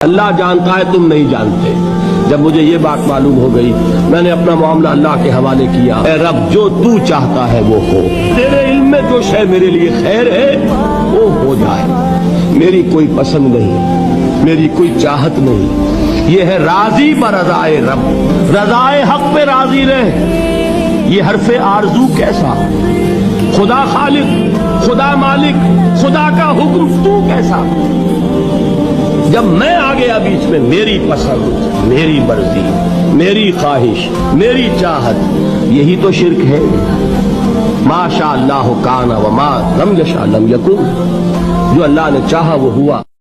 अल्लाह जानता है, तुम नहीं जानते। जब मुझे ये बात मालूम हो गई, मैंने अपना मामला अल्लाह के हवाले किया। ऐ रब, जो तू चाहता है वो हो। तेरे इल्म में जो शय मेरे लिए खैर है वो हो जाए। मेरी कोई पसंद नहीं, मेरी कोई चाहत नहीं। ये है राजी पर रजाए रब, रजाए हक पे राजी रहे। ये हरफे आरजू कैसा? खुदा खालिक, खुदा मालिक, खुदा का हुक्म तू कैसा? जब मैं आ गया बीच में, मेरी पसंद, मेरी मर्जी, मेरी ख्वाहिश, मेरी चाहत, यही तो शिर्क है। माशा अल्लाह काना व मा लम यशा लम यकुन। जो अल्लाह ने चाहा वो हुआ।